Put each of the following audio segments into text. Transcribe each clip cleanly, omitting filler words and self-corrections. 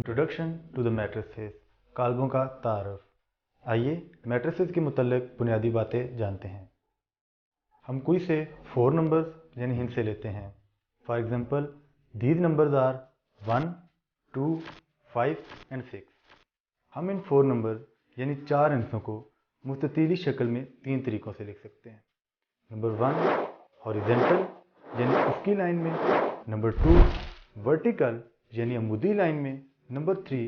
Introduction to the matrices, काल्बों का तारफ़। आइए matrices के मुतल्लिक बुनियादी बातें जानते हैं। हम कोई से 4 नंबर्स यानी हिंसे लेते हैं। For example, these numbers are 1, 2, 5 and 6। हम इन 4 नंबर यानी 4 हिंसों को मुस्ततीली शक्ल में 3 तरीक़ों से लिख सकते हैं। नंबर 1 हॉरिजेंटल यानी ऊपरी लाइन में, नंबर 2 वर्टिकल यानी अमूदी लाइन में, नंबर 3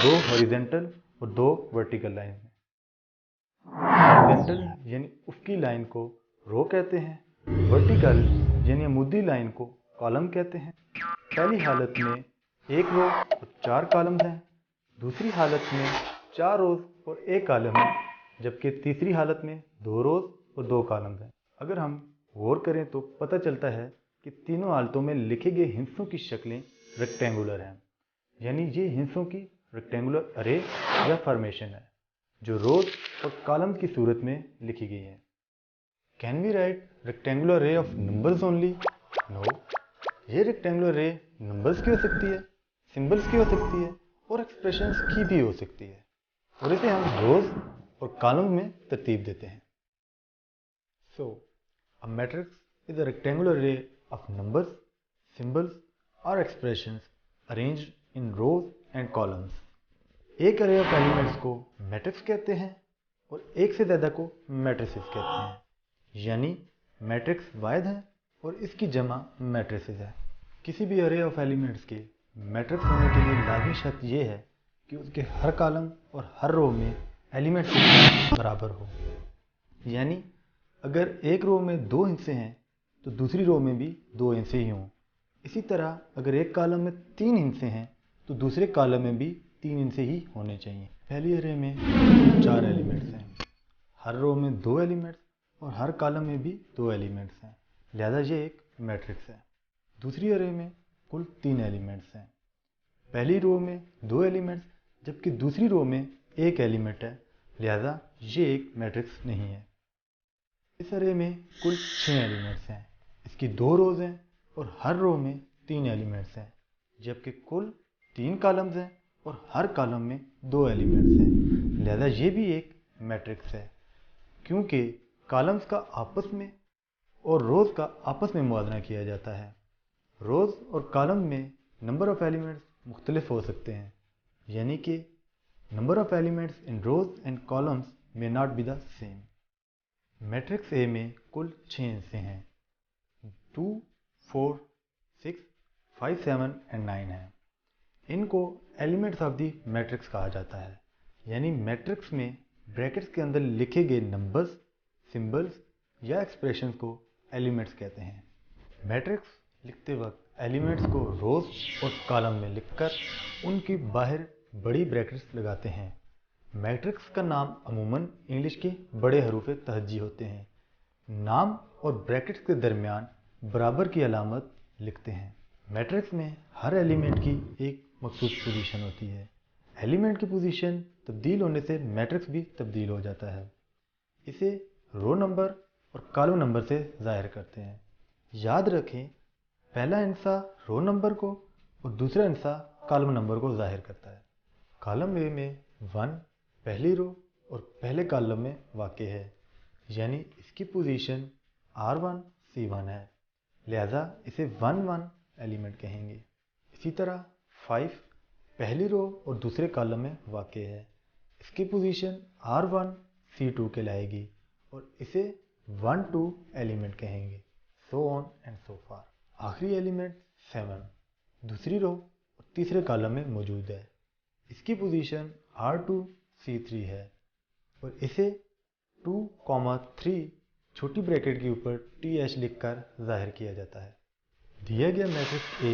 2 हॉरिजेंटल और 2 वर्टिकल लाइन में। हॉरिजेंटल यानी ऊपरी लाइन को रो कहते हैं, वर्टिकल यानी अमूदी लाइन को कॉलम कहते हैं। पहली हालत में 1 रो और 4 कॉलम्स हैं, दूसरी हालत में 4 रोज और 1 कॉलम है, जबकि तीसरी हालत में 2 रोज और 2 कॉलम्स हैं। अगर हम गौर करें तो पता चलता है कि तीनों हालतों में लिखे गए हिस्सों की शक्लें रेक्टेंगुलर हैं, यानी ये हिस्सों की रेक्टेंगुलर अरे या फॉर्मेशन है जो रोज और कॉलम्स की सूरत में लिखी गई है। कैन वी राइट रेक्टेंगुलर अरे ऑफ नंबर्स ओनली? नो, ये रेक्टेंगुलर अरे नंबर्स की हो सकती है, सिंबल्स की हो सकती है और एक्सप्रेशंस की भी हो सकती है, और इसे हम रोज और कॉलम में तरतीब देते हैं। सो a matrix is a rectangular array of numbers, symbols or expressions arranged in rows and columns. एक array of elements को मैट्रिक्स कहते हैं और एक से ज़्यादा को मैट्रिसेस कहते हैं, यानी मैट्रिक्स वाहिद है और इसकी जमा मैट्रिसेस है। किसी भी array of elements के मैट्रिक्स होने के लिए लाजमी शर्त यह है कि उसके हर कॉलम और हर रो में एलिमेंट्स की संख्या बराबर हो, यानी अगर एक रो में 2 हिस्से हैं तो दूसरी रो में भी 2 हिस्से ही हों। इसी तरह अगर एक कॉलम में 3 हिस्से हैं तो दूसरे कॉलम में भी 3 हिस्से ही होने चाहिए। पहली अरे में 4 एलिमेंट्स हैं, हर रो में 2 एलिमेंट्स और हर कॉलम में भी 2 एलिमेंट्स हैं, लिहाजा ये एक मैट्रिक्स है। दूसरी अरे में कुल 3 एलिमेंट्स हैं, पहली रो में 2 एलिमेंट्स जबकि दूसरी रो में 1 एलिमेंट है, लिहाजा ये एक मैट्रिक्स नहीं है। इस अरे में कुल 6 एलिमेंट्स हैं, इसकी 2 रोज हैं और हर रो में 3 एलिमेंट्स हैं, जबकि कुल 3 कॉलम्स हैं और हर कॉलम में 2 एलिमेंट्स हैं, लिहाजा ये भी एक मैट्रिक्स है, क्योंकि कॉलम्स का आपस में और रोज का आपस में मुआवजा किया जाता है। रोज और कॉलम में नंबर ऑफ एलिमेंट्स मुख्तलिफ हो सकते हैं, यानी कि number of elements in rows and columns may not be the same. Matrix A में कुल 6 हिस्से हैं, 2, 4, 6, 5, 7 एंड 9 हैं। इनको एलिमेंट्स ऑफ द मैट्रिक्स कहा जाता है, यानी मैट्रिक्स में ब्रैकेट्स के अंदर लिखे गए नंबर्स, सिंबल्स या एक्सप्रेशंस को एलिमेंट्स कहते हैं। मैट्रिक्स लिखते वक्त एलिमेंट्स को रोज और कॉलम में लिखकर उनकी बाहर बड़ी ब्रैकेट्स लगाते हैं। मैट्रिक्स का नाम अमूमन इंग्लिश के बड़े हरूफ तहज्जी होते हैं। नाम और ब्रैकेट्स के दरमियान बराबर की अलामत लिखते हैं। मैट्रिक्स में हर एलिमेंट की एक मखसूस पोजीशन होती है। एलिमेंट की पोजीशन तब्दील होने से मैट्रिक्स भी तब्दील हो जाता है। इसे रो नंबर और कॉलम नंबर से जाहिर करते हैं। याद रखें, पहला हिस्सा रो नंबर को और दूसरा हिस्सा कॉलम नंबर को जाहिर करता है। कॉलम ए में 1 पहली रो और पहले कॉलम में वाक़ है, यानी इसकी पोजीशन R1 C1 है, लिहाजा इसे 1 1 एलिमेंट कहेंगे। इसी तरह 5 पहली रो और दूसरे कॉलम में वाक़ है, इसकी पोजीशन R1 C2 कहलाएगी और इसे 1 2 एलिमेंट कहेंगे, सो ऑन एंड सो फार। आखिरी एलिमेंट 7 दूसरी रो और तीसरे कॉलम में मौजूद है, इसकी पोजीशन R2 C3 है और इसे 2, 3 छोटी ब्रैकेट के ऊपर TH लिखकर जाहिर किया जाता है। दिया गया मैट्रिक्स ए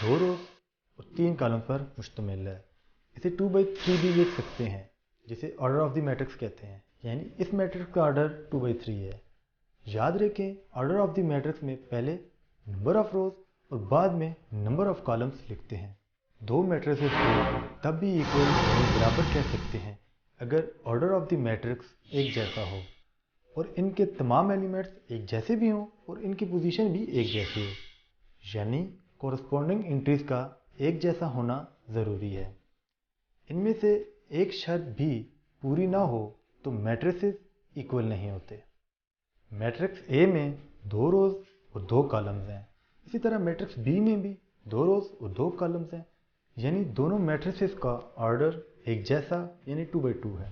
2 रोज और 3 कॉलम पर मुश्तमिल है। इसे 2/3 भी लिख सकते हैं, जिसे ऑर्डर ऑफ द मैट्रिक्स कहते हैं, यानी इस मैट्रिक्स का ऑर्डर 2/3 है। याद रखें, ऑर्डर ऑफ द मैट्रिक्स में पहले नंबर ऑफ रोज और बाद में नंबर ऑफ कॉलम्स लिखते हैं। 2 मैट्रिसेस को तब भी इक्वल यानी बराबर कह सकते हैं अगर ऑर्डर ऑफ द मैट्रिक्स एक जैसा हो और इनके तमाम एलिमेंट्स एक जैसे भी हों और इनकी पोजीशन भी एक जैसी हो, यानी कोरस्पॉन्डिंग एंट्रीज का एक जैसा होना ज़रूरी है। इनमें से एक शर्त भी पूरी ना हो तो मैट्रिसेस इक्वल नहीं होते। मैट्रिक्स ए में 2 रोज़ और 2 कॉलम्स हैं। इसी तरह मैट्रिक्स बी में भी 2 रोज़ और 2 कॉलम्स हैं। यानी दोनों मैट्रिसेस का ऑर्डर एक जैसा यानी 2 बाई 2 है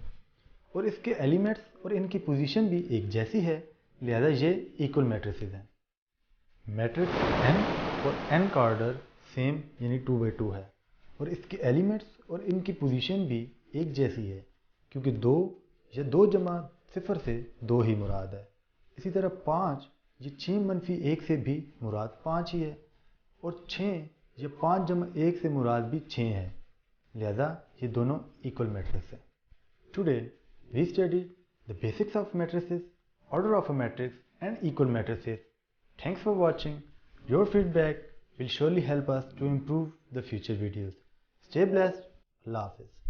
और इसके एलिमेंट्स और इनकी पोजीशन भी एक जैसी है, लिहाजा ये इक्वल मैट्रिसेस हैं। मैट्रिक्स n और n का ऑर्डर सेम यानी 2 बाई 2 है और इसके एलिमेंट्स और इनकी पोजीशन भी एक जैसी है, क्योंकि 2 या 2 जमा 0 से 2 ही मुराद है। इसी तरह 5 ये 6 मनफी 1 से भी मुराद 5 ही है और 6 ये 5 जमा 1 से मुराद भी 6 है, लिहाजा ये दोनों इक्वल मैट्रिक्स हैं। Today we study the basics of matrices, order of a matrix and equal matrices. Thanks for watching. Your feedback will surely help us to improve the future videos. Stay blessed. Allah Hafiz.